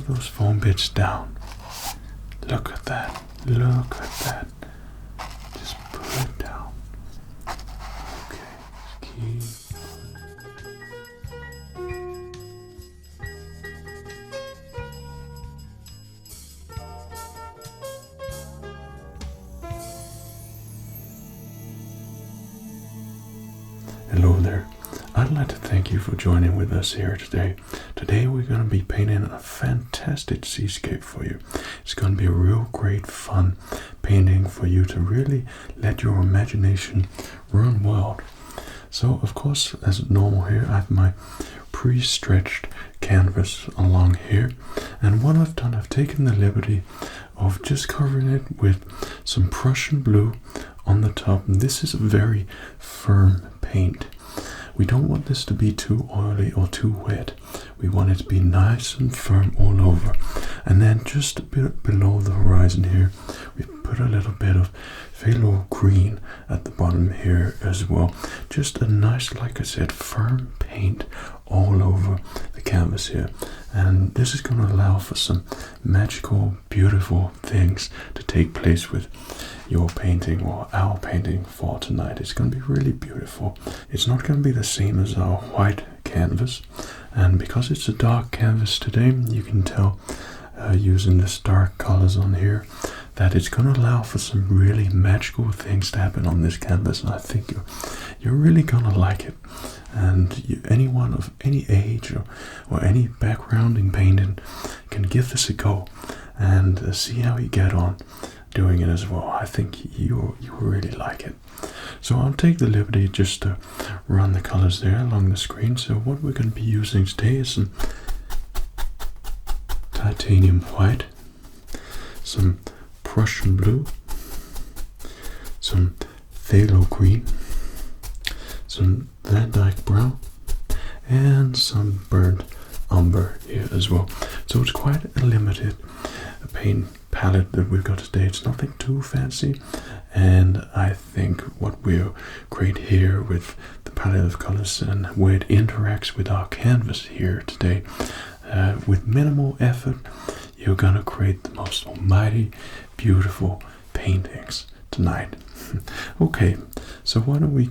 of those foam bits down. Look at that. Look at that. Just put it down. Okay. Keep. Hello there. I'd like to thank you for joining with us here today. Today we're going to be painting a fantastic seascape for you. It's going to be a real great fun painting for you to really let your imagination run wild. So of course, as normal here, I have my pre-stretched canvas along here, and what I've done, I've taken the liberty of just covering it with some Prussian blue on the top, and this is a very firm paint. We don't want this to be too oily or too wet. We want it to be nice and firm all over. And then just a bit below the horizon here, we put a little bit of phthalo green at the bottom here as well. Just a nice, like I said, firm paint all over the canvas here. And this is going to allow for some magical, beautiful things to take place with your painting or our painting for tonight. It's going to be really beautiful. It's not going to be the same as our white canvas, and because it's a dark canvas today, you can tell using this dark colors on here that it's going to allow for some really magical things to happen on this canvas, and I think you're really going to like it. And anyone of any age or any background in painting can give this a go and see how you get on doing it as well. I think you really like it. So I'll take the liberty just to run the colors there along the screen. So what we're going to be using today is some titanium white, some Prussian blue, some phthalo green, some Van Dyke brown, and some burnt umber here as well. So it's quite a limited paint palette that we've got today. It's nothing too fancy, and I think what we'll create here with the palette of colors and where it interacts with our canvas here today, with minimal effort, you're gonna create the most almighty beautiful paintings tonight. Okay, so why don't we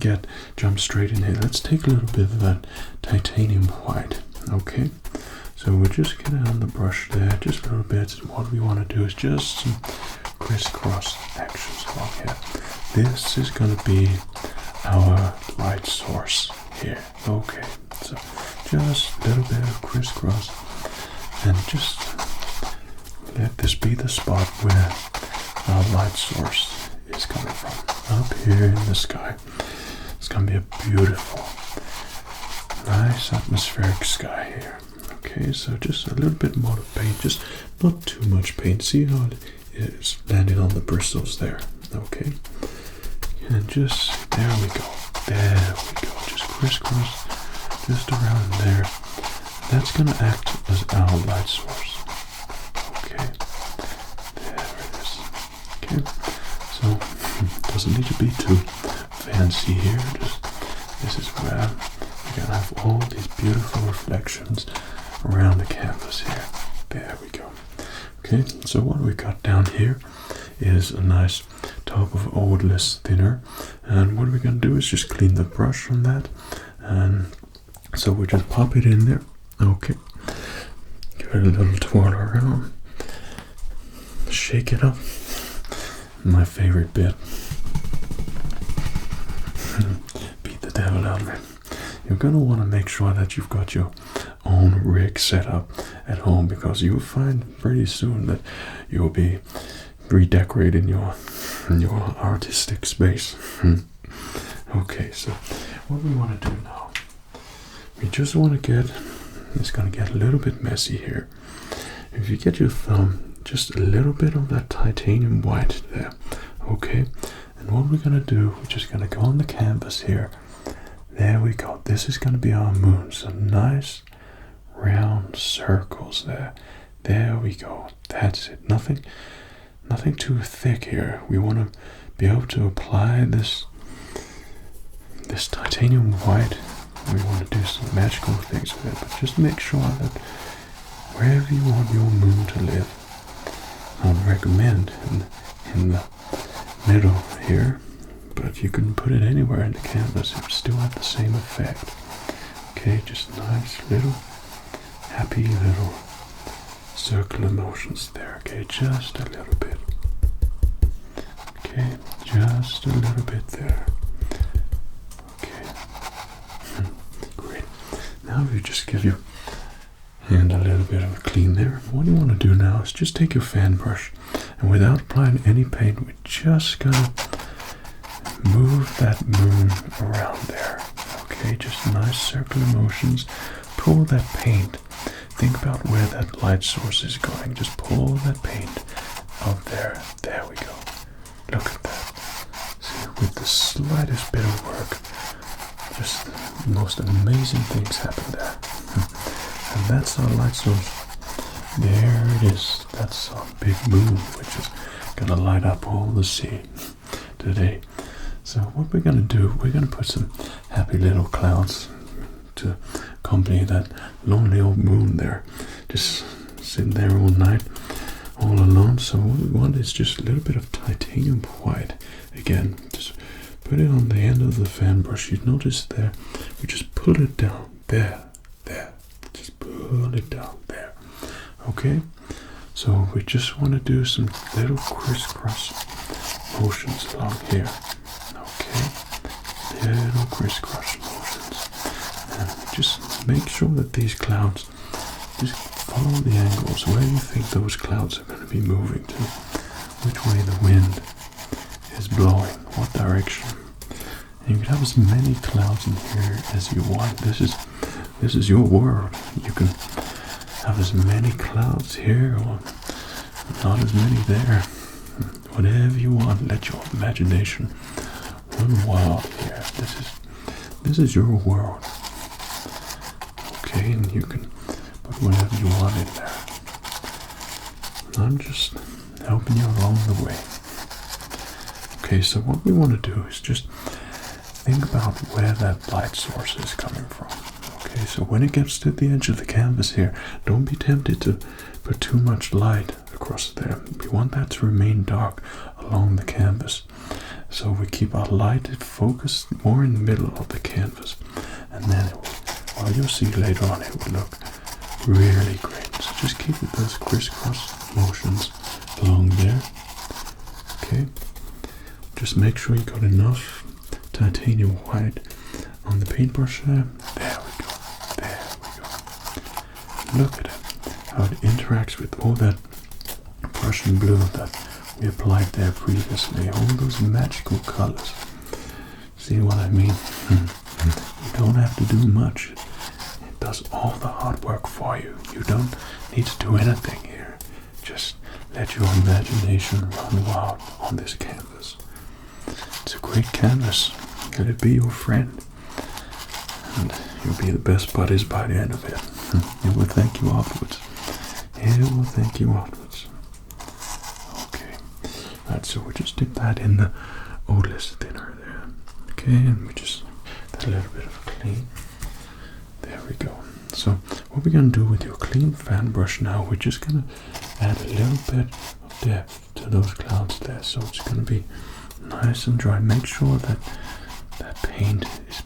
jump straight in here. Let's take a little bit of that titanium white. Okay, so we'll just get it on the brush there, just a little bit. What we want to do is just some crisscross actions along here. This is going to be our light source here. Okay, so just a little bit of crisscross, and just let this be the spot where our light source is coming from. Up here in the sky. It's going to be a beautiful, nice atmospheric sky here. Okay, so just a little bit more of paint, just not too much paint. See how it is landing on the bristles there. Okay, and just there we go. There we go. Just crisscross, just around there. That's going to act as our light source. Okay, there it is. Okay, so doesn't need to be too fancy here. Just this is where you're going to have all these beautiful reflections around the canvas here. There we go. Okay, so what we got down here is a nice tub of odorless thinner, and what we're going to do is just clean the brush on that, and so we just pop it in there. Okay, give it a little twirl around, shake it up. My favorite bit. Beat the devil out of it. You're going to want to make sure that you've got your own rig set up at home, because you'll find pretty soon that you'll be redecorating your artistic space. Okay, so what we want to do now, we just want to it's going to get a little bit messy here. If you get your thumb, just a little bit of that titanium white there. Okay, and what we're going to do, we're just going to go on the canvas here. There we go. This is going to be our moon. Some nice round circles there. There we go. That's it. Nothing too thick here. We want to be able to apply this titanium white. We want to do some magical things with it, but just make sure that wherever you want your moon to live. I'd recommend in the middle here, but you can put it anywhere in the canvas. It would still have the same effect. Okay, just nice little, happy little circular motions there. Okay, just a little bit. Okay, just a little bit there. Okay, great. Now we just give your hand a little bit of a clean there. What you want to do now is just take your fan brush, and without applying any paint, we're just gonna move that moon around there. Okay, just nice circular motions. Pull that paint. Think about where that light source is going. Just pull that paint out there. There we go. Look at that. See, with the slightest bit of work, just the most amazing things happen there. And that's our light source. There it is. That's our big moon, which is gonna light up all the sea today. So what we're gonna do, we're gonna put some happy little clouds to accompany that lonely old moon there, just sitting there all night, all alone. So what we want is just a little bit of titanium white. Again, just put it on the end of the fan brush. You notice there, we just pull it down there, there. Just pull it down there. Okay, so we just want to do some little crisscross motions along here. Okay, little crisscross motions, and just make sure that these clouds, just follow the angles where you think those clouds are going to be moving to, which way the wind is blowing, what direction. And you can have as many clouds in here as you want. This is your world. You can have as many clouds here or not as many there. Whatever you want. Let your imagination run wild here. This is your world. Okay, and you can put whatever you want in there. I'm just helping you along the way. Okay, so what we want to do is just think about where that light source is coming from. Okay, so when it gets to the edge of the canvas here, don't be tempted to put too much light across there. We want that to remain dark along the canvas. So we keep our light focused more in the middle of the canvas. And then it will, well, you'll see later on, it will look really great. So just keep it those crisscross motions along there. Okay, just make sure you got enough titanium white on the paintbrush there. There we go. There we go. Look at it, how it interacts with all that Prussian blue that we applied there previously. All those magical colors. See what I mean? You don't have to do much. It does all the hard work for you. You don't need to do anything here. Just let your imagination run wild on this canvas. It's a great canvas. Let it be your friend. And you'll be the best buddies by the end of it. It will thank you afterwards. It will thank you afterwards. Okay. Alright, so we just dip that in the odorless thinner there. Okay, and we just did a little bit of a clean. There we go. So what we're going to do with your clean fan brush now, we're just going to add a little bit of depth to those clouds there. So it's going to be nice and dry. Make sure that that paint is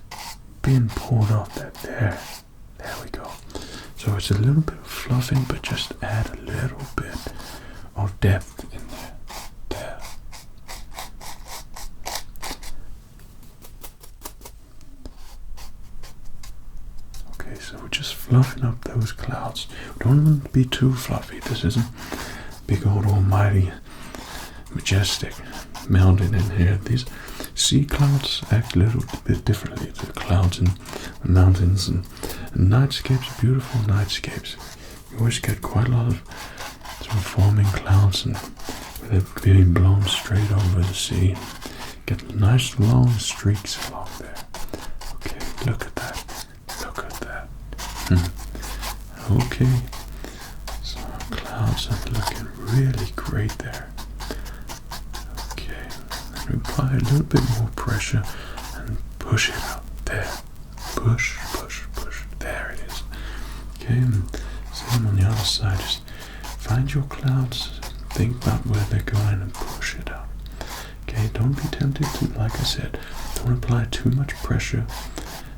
being poured off there. There we go. So it's a little bit of fluffing, but just add a little bit of depth in there. There. Okay, so we're just fluffing up those clouds. Don't want to be too fluffy. This isn't big old almighty majestic mountain in here. These sea clouds act a little bit differently to clouds in the mountains and nightscapes, beautiful nightscapes. You always get quite a lot of sort of forming clouds and with it being blown straight over the sea. Get nice long streaks along there. Okay, look at that. Look at that. Okay, so our clouds are looking really great there. Apply a little bit more pressure and push it out there. Push, push, push. There it is. Okay, and see same on the other side. Just find your clouds, think about where they're going and push it out. Okay, don't be tempted to, like I said, don't apply too much pressure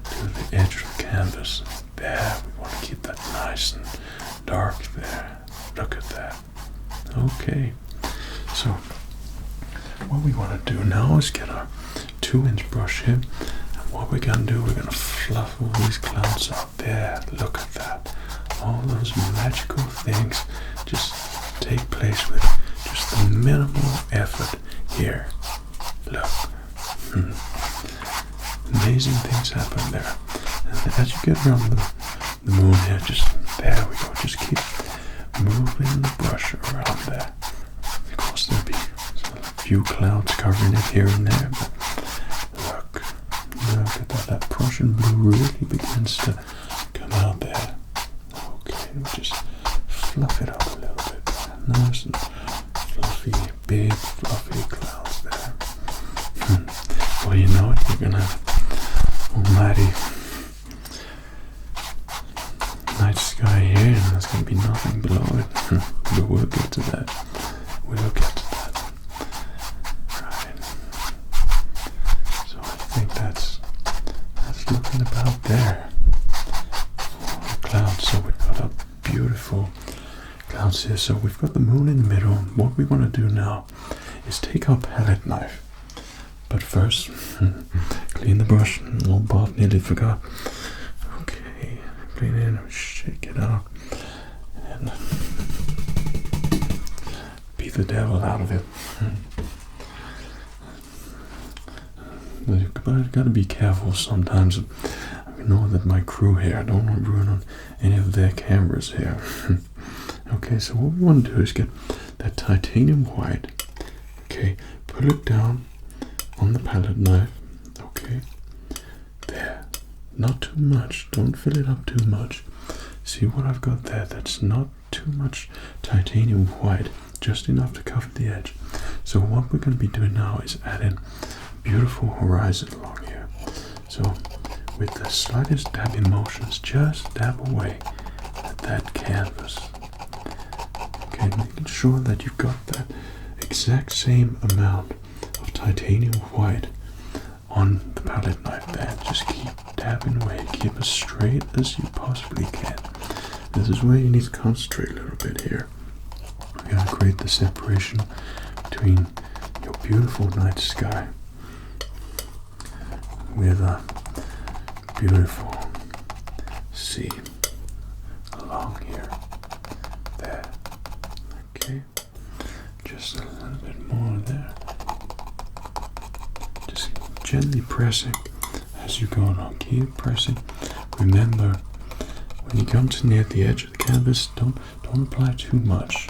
to the edge of the canvas. There, we want to keep that nice and dark there. Look at that. Okay, so what we want to do now is get our 2-inch brush here, and what we're going to do, we're going to fluff all these clouds out there. Look at that. All those magical things just take place with just the minimal effort here. Look. Amazing things happen there. And as you get around the moon here, just there we go. Just keep moving the brush around there. Of course, there'll be a few clouds covering it here and there, but look at that. That Prussian blue really begins to come out there. Okay, just fluff it up a little bit. Nice and fluffy, big fluffy clouds there. Well, you know it, you're gonna have almighty night sky here, and there's gonna be nothing below it. But we'll get to that. We'll get to that. Right. So I think that's looking about there. The clouds. So we've got a beautiful clouds here. So we've got the moon in the middle. What we want to do now is take our palette knife. But first, clean the brush. Oh, Bob nearly forgot. Okay, clean it and shake it out. And beat the devil out of it. But gotta be careful sometimes. I know that my crew here, I don't want to ruin on any of their cameras here. Okay, so what we want to do is get that titanium white. Okay, put it down on the palette knife. Okay, there. Not too much. Don't fill it up too much. See what I've got there? That's not too much titanium white, just enough to cover the edge. So what we're going to be doing now is adding beautiful horizon along here. So with the slightest dabbing motions, just dab away at that canvas. Okay, making sure that you've got that exact same amount of titanium white on the palette knife there. Just keep dabbing away, keep as straight as you possibly can. This is where you need to concentrate a little bit here. We're going to create the separation between your beautiful night sky with a beautiful sea along here. There. Okay. Just a little bit more there. Just gently pressing as you go along. Keep pressing. Remember, when you come to near the edge of the canvas, don't apply too much.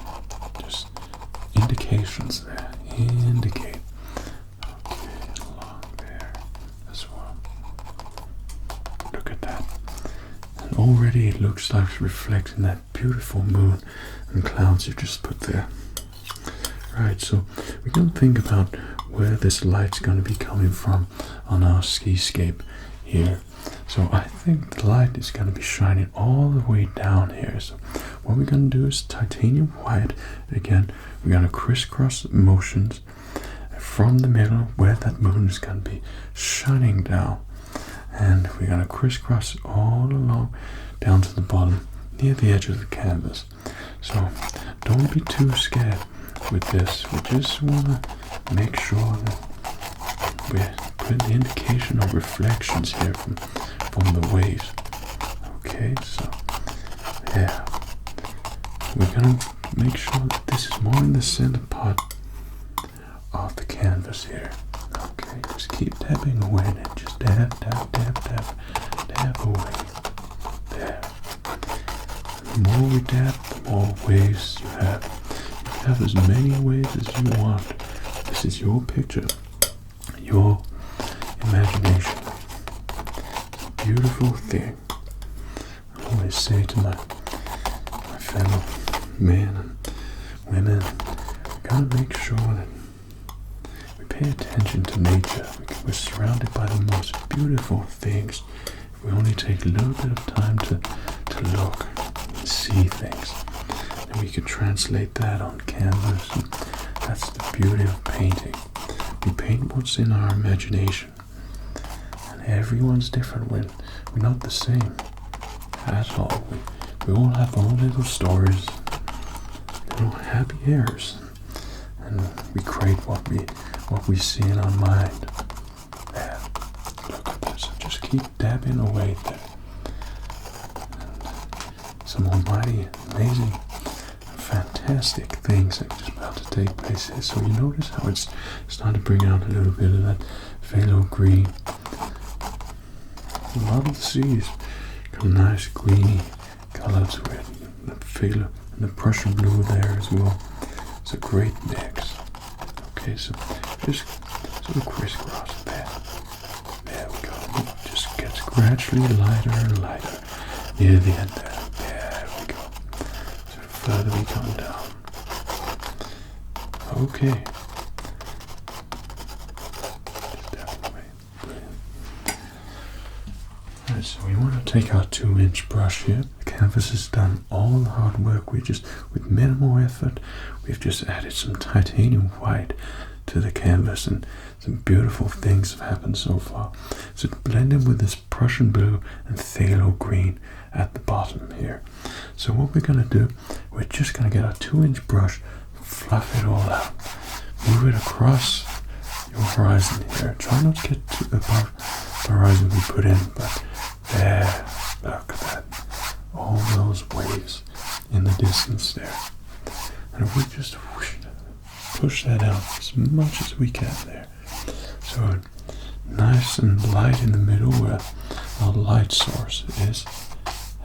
Just indications there. Indicate. Okay, along there as well. Look at that. And already it looks like it's reflecting that beautiful moon and clouds you just put there. Right, so we're going to think about where this light's going to be coming from on our skyscape here. So I think the light is going to be shining all the way down here. So what we're going to do is titanium white. Again, we're going to crisscross motions from the middle where that moon is going to be shining down. And we're going to crisscross all along down to the bottom near the edge of the canvas. So don't be too scared with this. We just want to make sure that we're putting the indication of reflections here from the waves. Okay, so yeah, we're gonna make sure that this is more in the center part of the canvas here. Okay, just keep dabbing away and just dab, dab, dab, dab, dab away. There. The more we dab, the more waves you have. You can have as many waves as you want. This is your picture, your imagination. Beautiful thing. I always say to my fellow men and women, we gotta make sure that we pay attention to nature. We're surrounded by the most beautiful things. If we only take a little bit of time to look, see things. And we can translate that on canvas. And that's the beauty of painting. We paint what's in our imagination. And everyone's different. We're not the same at all. We all have our own little stories, little happy hairs, and we create what we see in our mind. There, look at this. Just keep dabbing away there. And some almighty, amazing, fantastic things are just about to take place here. So you notice how it's starting to bring out a little bit of that phthalo green. A lot of the seas got a nice greeny color to it. The phthalo and the Prussian blue there as well. It's a great mix. Okay, so just sort of crisscross there. There we go. It just gets gradually lighter and lighter near the end there. There we go. So further we come down. Okay. Alright, so we want to take our 2-inch brush here. The canvas has done all the hard work. With minimal effort, we've just added some titanium white to the canvas, and some beautiful things have happened so far. So it's blended with this Prussian blue and phthalo green at the bottom here. So what we're going to do, we're just going to get our 2-inch brush, fluff it all out, move it across your horizon here. Try not to get too above the horizon we put in, but there, look at that. All those waves in the distance there. And if we just push that out as much as we can there. So nice and light in the middle where our light source is.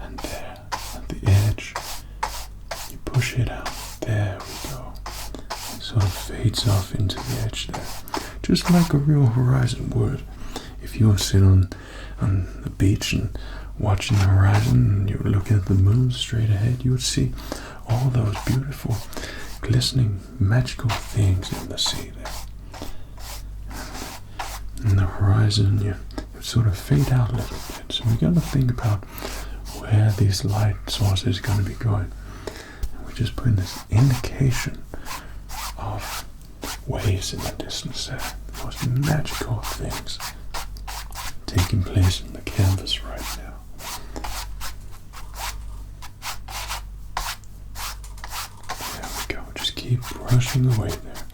And there, at the edge, you push it out. There we go. It sort of fades off into the edge there. Just like a real horizon would. If you were sitting on the beach and watching the horizon and you were looking at the moon straight ahead, you would see all those beautiful, glistening, magical things in the sea there. And the horizon, you would sort of fade out a little bit. So we got to think about where these light sources are going to be going. And we're just putting this indication of waves in the distance there. The most magical things taking place in the canvas right now. There we go. Just keep brushing away there.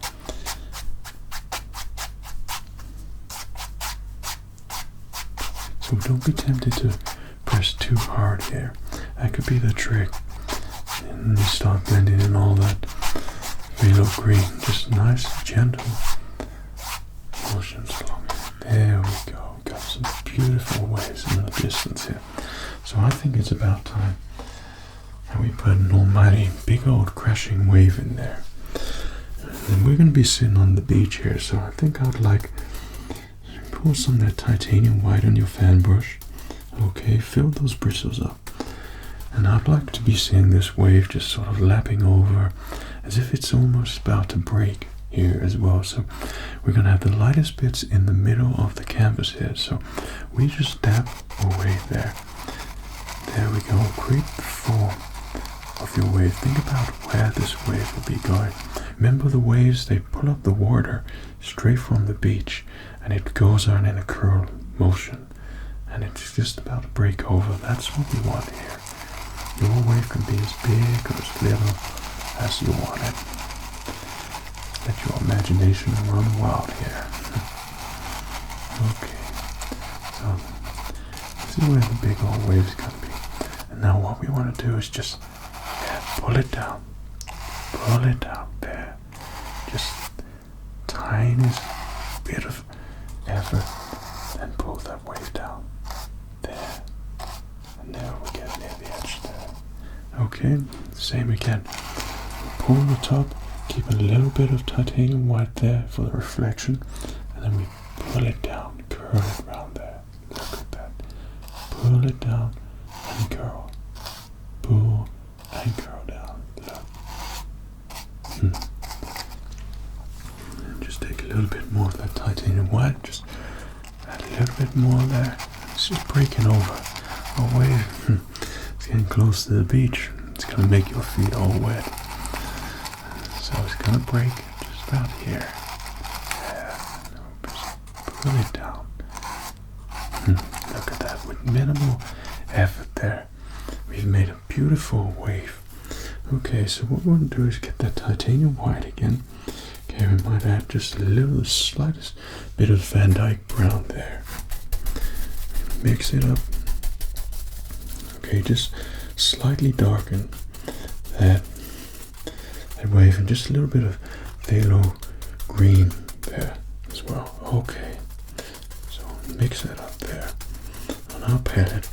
So don't be tempted to press too hard here. That could be the trick. And you start blending in all that phthalo green. Just nice, gentle motions along it. There we go. Got some beautiful waves in the distance here. So I think it's about time that we put an almighty big old crashing wave in there. And we're going to be sitting on the beach here, so I think I'd like pour some of that titanium white on your fan brush. Okay, fill those bristles up. And I'd like to be seeing this wave just sort of lapping over as if it's almost about to break here as well. So we're going to have the lightest bits in the middle of the canvas here. So we just dab away there. There we go. Create the form of your wave. Think about where this wave will be going. Remember the waves, they pull up the water straight from the beach and it goes on in a curl motion. And it's just about to break over. That's what we want here. Your wave can be as big or as little as you want it. Let your imagination run wild here. Okay, so see where the big old wave's gonna be. And now what we want to do is just pull it down. Pull it down there. Just tiniest bit of effort and pull that wave down. There. And there we get near the edge there. Okay, same again. Pull the top. Keep a little bit of titanium white there for the reflection, and then we pull it down, curl it around there. Look at that. Pull it down and curl. Pull and curl down. Look. And just take a little bit more of that titanium white. Just add a little bit more there. It's just breaking over. Oh wait, it's getting close to the beach. It's gonna make your feet all wet. So it's gonna break just about here. Yeah. Just pull it down. Look at that, with minimal effort there. We've made a beautiful wave. Okay, so what we're going to do is get that titanium white again. Okay, we might add just a little, slightest bit of Van Dyke brown there. Mix it up. Okay, just slightly darken that wave, and just a little bit of phthalo green there as well. Okay, so mix that up there on our palette.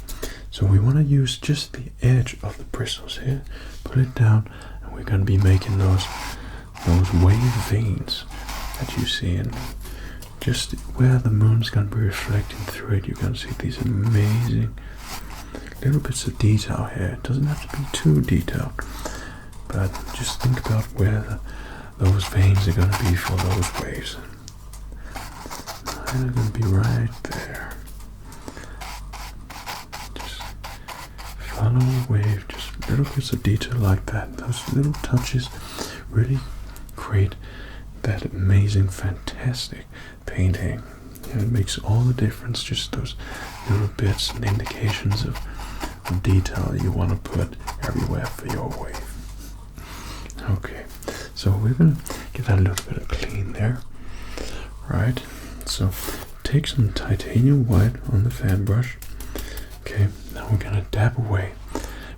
So we want to use just the edge of the bristles here, pull it down, and we're going to be making those wave veins that you see, and just where the moon's going to be reflecting through it, you're going to see these amazing little bits of detail here. It doesn't have to be too detailed, but just think about where those veins are going to be for those waves. They're going to be right there. Follow the wave, just little bits of detail like that. Those little touches really create that amazing, fantastic painting. And it makes all the difference, just those little bits and indications of detail you want to put everywhere for your wave. Okay, so we're going to give that a little bit of clean there. Right, so take some titanium white on the fan brush. Okay, now we're gonna dab away.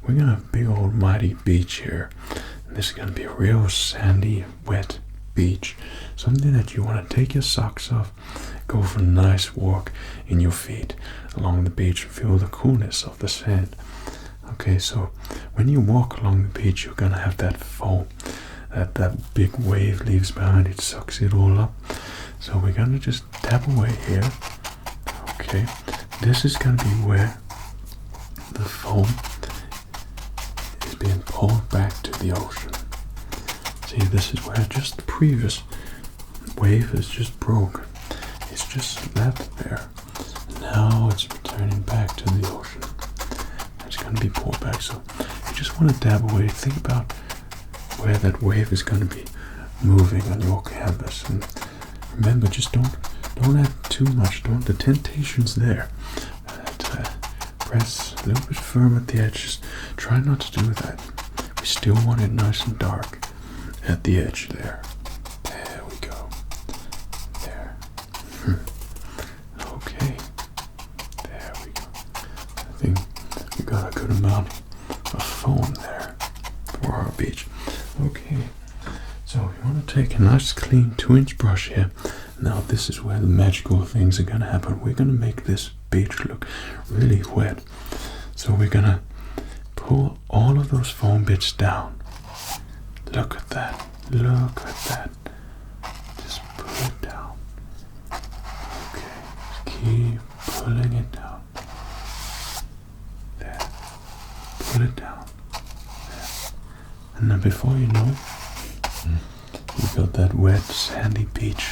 We're gonna have a big old mighty beach here. And this is gonna be a real sandy, wet beach. Something that you wanna take your socks off, go for a nice walk in your feet along the beach and feel the coolness of the sand. Okay, so when you walk along the beach, you're gonna have that foam that big wave leaves behind. It sucks it all up. So we're gonna just dab away here. Okay, this is gonna be where the foam is being pulled back to the ocean. See, this is where just the previous wave is just broke. It's just left there. Now it's returning back to the ocean. It's going to be pulled back. So you just want to dab away. Think about where that wave is going to be moving on your canvas. And remember, just don't add too much. The temptation's there. Press a little bit firm at the edges. Try not to do that. We still want it nice and dark at the edge there. There we go. There. Okay. There we go. I think we got a good amount of foam there for our beach. Okay. So we want to take a nice clean 2-inch brush here. Now this is where the magical things are going to happen. We're going to make this beach look really wet. So we're going to pull all of those foam bits down. Look at that. Look at that. Just pull it down. Okay. Just keep pulling it down. There. Pull it down. There. And then before you know it, you've got that wet, sandy beach.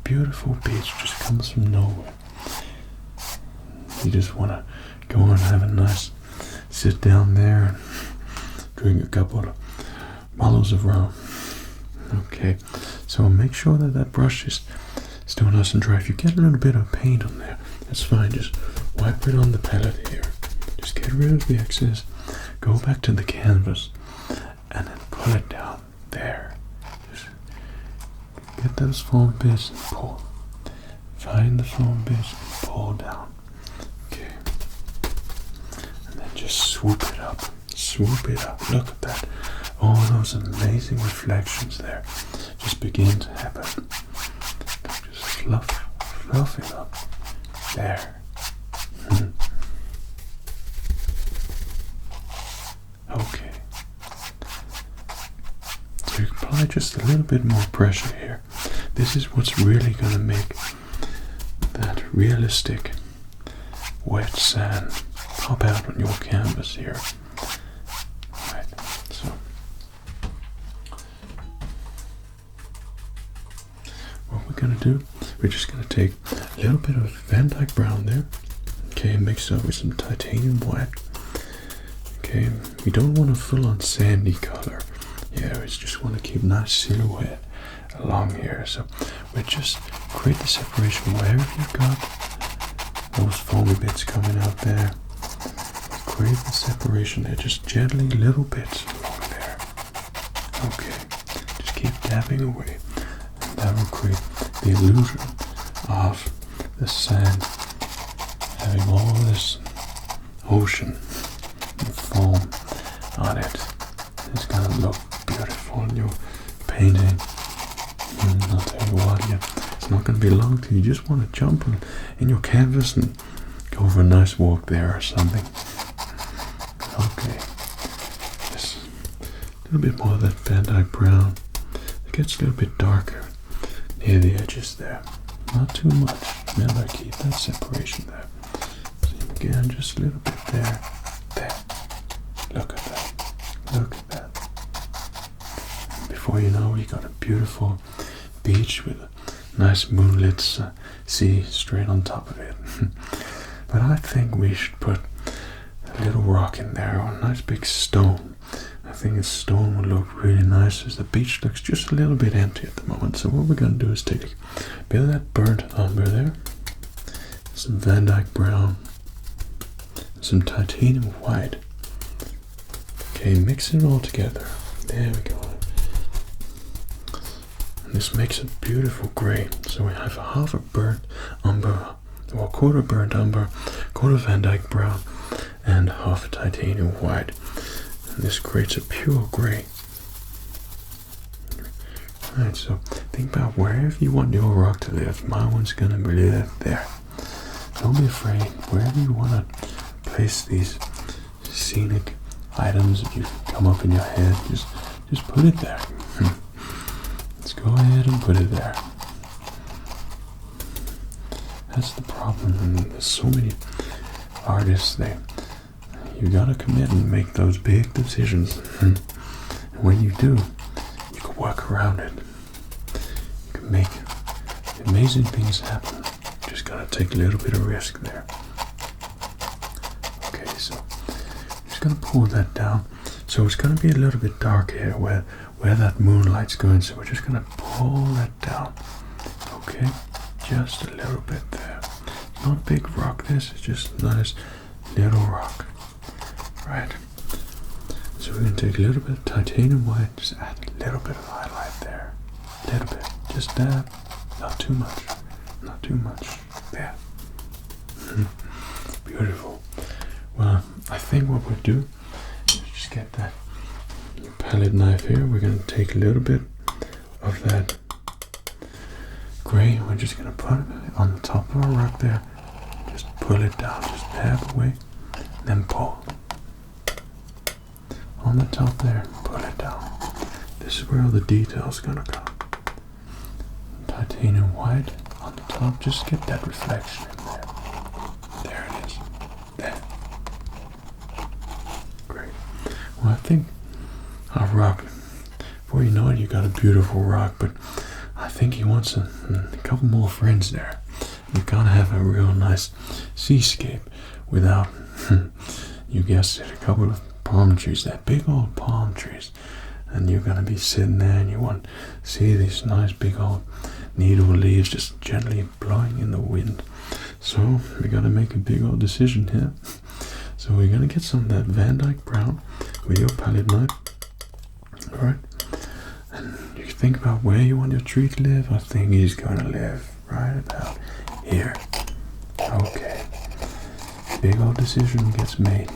Beautiful beach just comes from nowhere. You just want to go and have a nice sit down there and drink a couple of bottles of rum. Okay, so make sure that that brush is still nice and dry. If you get a little bit of paint on there, that's fine. Just wipe it on the palette here. Just get rid of the excess. Go back to the canvas and then pull it down there. Get those foam bits and pull. Find the foam bits and pull down. Okay. And then just swoop it up. Swoop it up. Look at that. All those amazing reflections there just begin to happen. Just fluff it up. There. Okay. So you apply just a little bit more pressure here. This is what's really going to make that realistic wet sand pop out on your canvas here. Right, so what we're going to do, we're just going to take a little bit of Van Dyke brown there, okay, and mix it up with some titanium white. Okay, we don't want a full-on sandy color. Yeah, we just want to keep nice silhouette along here. So we just create the separation wherever you've got those foamy bits coming out there. Create the separation there, just gently, little bits along there. Okay, just keep dabbing away. And that will create the illusion of the sand having all this ocean and foam on it. It's gonna look beautiful in your painting. And I'll tell you what, yeah, it's not gonna be long till you just want to jump in your canvas and go for a nice walk there or something. Okay, just a little bit more of that Van Dyke brown. It gets a little bit darker near the edges there. Not too much. Remember, keep that separation there. So again, just a little bit there. There. Look at that. Look at that. Before you know, you got a beautiful beach with a nice moonlit sea straight on top of it. But I think we should put a little rock in there, or a nice big stone. I think a stone would look really nice, as the beach looks just a little bit empty at the moment. So what we're going to do is take a bit of that burnt umber there, some Van Dyke brown, some titanium white. Okay, mix it all together. There we go. And this makes a beautiful gray. So we have half a burnt umber, or quarter burnt umber, quarter Van Dyke brown, and half a titanium white. And this creates a pure gray. Alright, so think about wherever you want your rock to live. My one's gonna live there. Don't be afraid. Wherever you want to place these scenic items that you come up in your head, just put it there. Let's go ahead and put it there. That's the problem, and there's so many artists there. You gotta commit and make those big decisions. And when you do, you can work around it. You can make amazing things happen. Just gotta take a little bit of risk there. Okay, so just gonna pull that down. So it's gonna be a little bit dark here where that moonlight's going. So we're just gonna pull that down. Okay, just a little bit there. Not big rock. This is just nice little rock. Right. So we're going to take a little bit of titanium white, just add a little bit of highlight there. A little bit. Just dab. Not too much. Not too much. There. Beautiful. Well, I think what we'll do is just get that palette knife here. We're going to take a little bit of that gray. We're just going to put it on the top of our rock there. Just pull it down. Just dab away. Then pull. On the top there, pull it down. This is where all the details gonna come. Titanium white on the top, just get that reflection in there. There it is. There. Great. Well, I think our rock, before you know it, you got a beautiful rock, but I think he wants a couple more friends there. You gotta have a real nice seascape without, you guessed it, a couple of palm trees, that big old palm trees, and you're going to be sitting there and you want to see these nice big old needle leaves just gently blowing in the wind. So we got to make a big old decision here. So we're going to get some of that Van Dyke brown with your palette knife. Alright, and you think about where you want your tree to live. I think he's going to live right about here. Okay, big old decision gets made.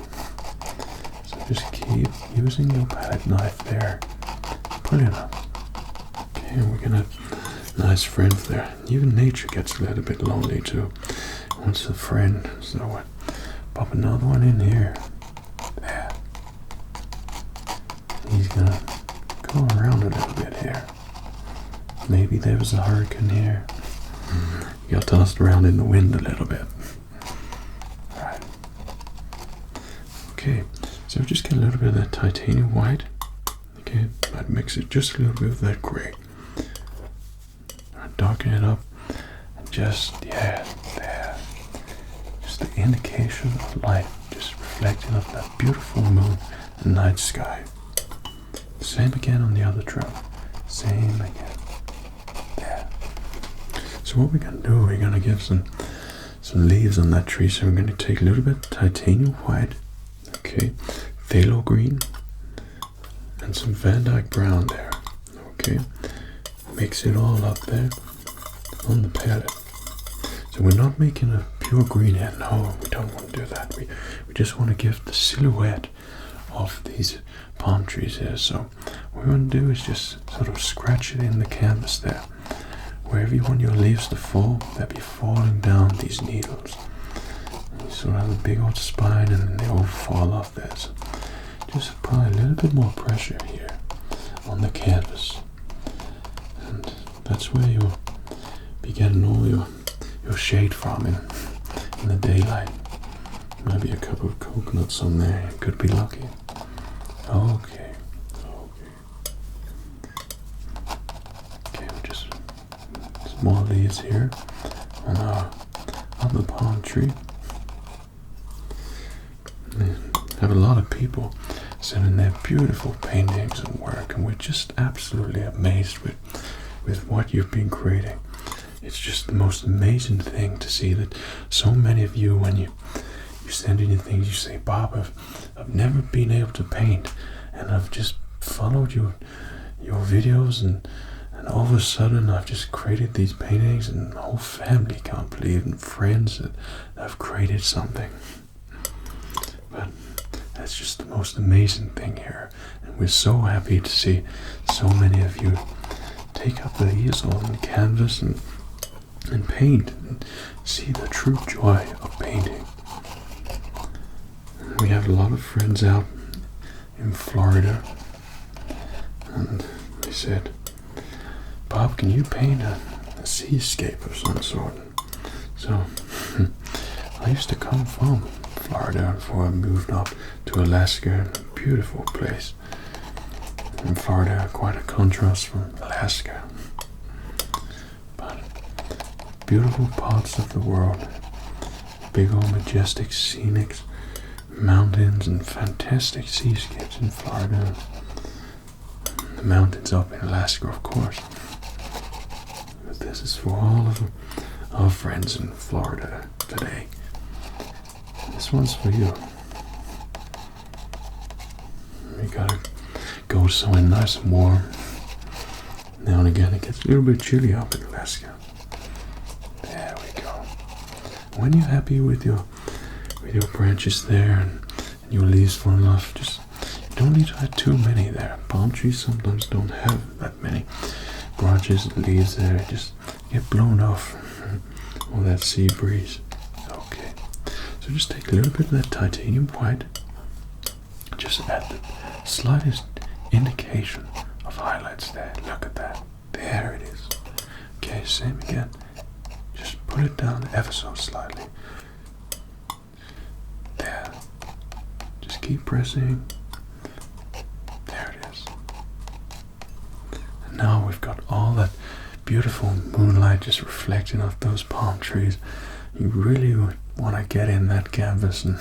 Just keep using your palette knife there. Pull it up. Okay, we're gonna have nice friends there. Even nature gets a little bit lonely too. Wants a friend. So what? Pop another one in here. There. He's gonna go around a little bit here. Maybe there was a hurricane here. He got tossed around in the wind a little bit. Alright. Okay. So just get a little bit of that titanium white. Okay, I'd mix it just a little bit of that gray. I'd darken it up. And just, yeah, there. Just the indication of light just reflecting of that beautiful moon and night sky. Same again on the other drum. Same again. There. So what we're going to do, we're going to give some leaves on that tree. So we're going to take a little bit titanium white, okay, phthalo green, and some Van Dyke brown there. Okay, mix it all up there on the palette. So we're not making a pure green here. No, we don't want to do that. We just want to give the silhouette of these palm trees here. So what we're going to do is just sort of scratch it in the canvas there. Wherever you want your leaves to fall, they'll be falling down these needles. And you sort of have a big old spine and then they all fall off there. So just apply a little bit more pressure here on the canvas. And that's where you'll be getting all your shade from in the daylight. Maybe a couple of coconuts on there, you could be lucky. Okay. Okay, just some more leaves here on the palm tree. We have a lot of people sending their beautiful paintings and work, and we're just absolutely amazed with what you've been creating. It's just the most amazing thing to see that so many of you, when you send in your things, you say, Bob, I've never been able to paint, and I've just followed your videos, and all of a sudden I've just created these paintings, and my whole family can't believe, and friends that I've created something. But that's just the most amazing thing here, and we're so happy to see so many of you take up the easel and canvas and paint and see the true joy of painting. We have a lot of friends out in Florida, and they said, Bob, can you paint a seascape of some sort? So I used to come from Florida before I moved up to Alaska, a beautiful place. In Florida, quite a contrast from Alaska. But beautiful parts of the world, big old majestic scenic mountains and fantastic seascapes in Florida. The mountains up in Alaska, of course. But this is for all of our friends in Florida today. This one's for you. We gotta go somewhere nice and warm. Now and again it gets a little bit chilly up in Alaska. There we go. When you're happy with your branches there and your leaves falling off, just you don't need to have too many there. Palm trees sometimes don't have that many branches and leaves there. Just get blown off all that sea breeze. Okay. So just take a little bit of that titanium white. Just add the slightest indication of highlights there. Look at that. There it is. Okay, same again. Just put it down ever so slightly. There. Just keep pressing. There it is. And now we've got all that beautiful moonlight just reflecting off those palm trees. You really would want to get in that canvas and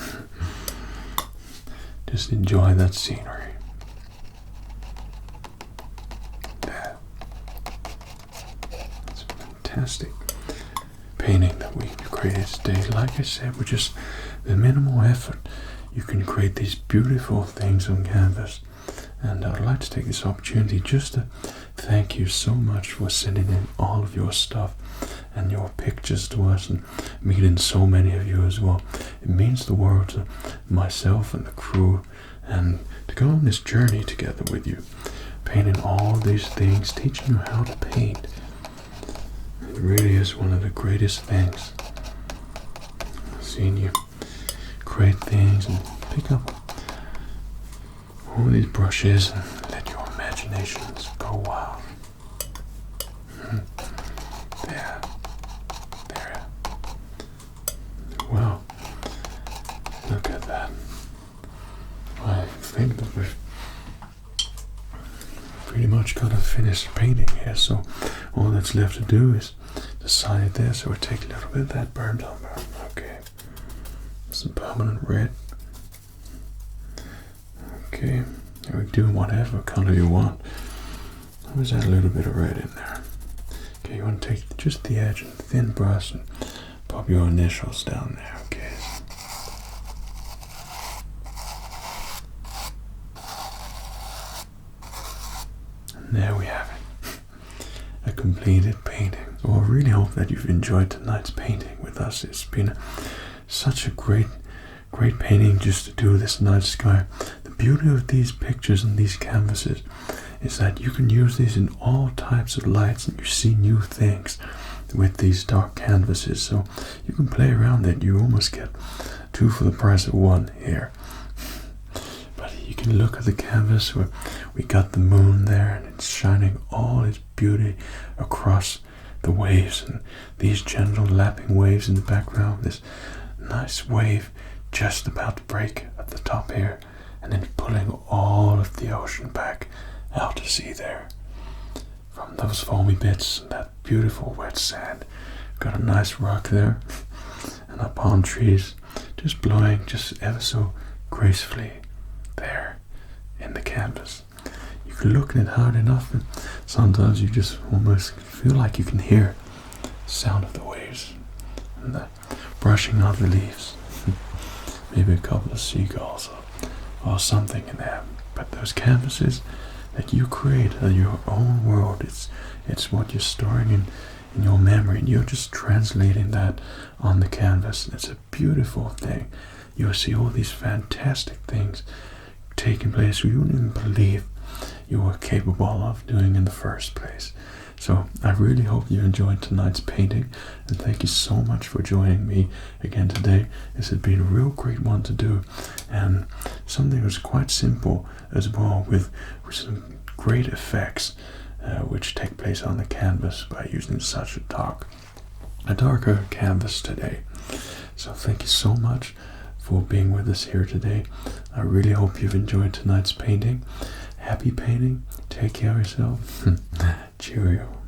just enjoy that scenery. There. It's a fantastic painting that we created today. Like I said, with just the minimal effort, you can create these beautiful things on canvas. And I would like to take this opportunity just to thank you so much for sending in all of your stuff and your pictures to us, and meeting so many of you as well. It means the world to myself and the crew, and to go on this journey together with you, painting all these things, teaching you how to paint. It really is one of the greatest things. Seeing you create things and pick up all these brushes and let your imaginations go wild. There. Well, look at that. I think that we've pretty much got a finished painting here, so all that's left to do is decide it there. So we take a little bit of that burnt umber. Okay. Some permanent red. Okay, you're doing whatever color you want. Always add a little bit of red in there. Okay, you want to take just the edge and thin brush and pop your initials down there. Okay. And there we have it. A completed painting. Well, I really hope that you've enjoyed tonight's painting with us. It's been such a great painting just to do this night sky. The beauty of these pictures and these canvases is that you can use these in all types of lights, and you see new things with these dark canvases. So you can play around it. You almost get 2 for the price of 1 here. But you can look at the canvas where we got the moon there, and it's shining all its beauty across the waves, and these gentle lapping waves in the background. This nice wave just about to break at the top here, and then pulling all of the ocean back out to sea there. From those foamy bits and that beautiful wet sand, got a nice rock there, and the palm trees just blowing just ever so gracefully there in the canvas. You can look at it hard enough, and sometimes you just almost feel like you can hear the sound of the waves and the brushing of the leaves. Maybe a couple of seagulls or something in there. But those canvases that you create are your own world. It's what you're storing in your memory, and you're just translating that on the canvas. It's a beautiful thing. You'll see all these fantastic things taking place you wouldn't even believe you were capable of doing in the first place. So I really hope you enjoyed tonight's painting, and thank you so much for joining me again today. This has been a real great one to do, and something that was quite simple as well, with some great effects which take place on the canvas by using such a darker canvas today. So thank you so much for being with us here today. I really hope you've enjoyed tonight's painting. Happy painting. Take care of yourself. Cheerio.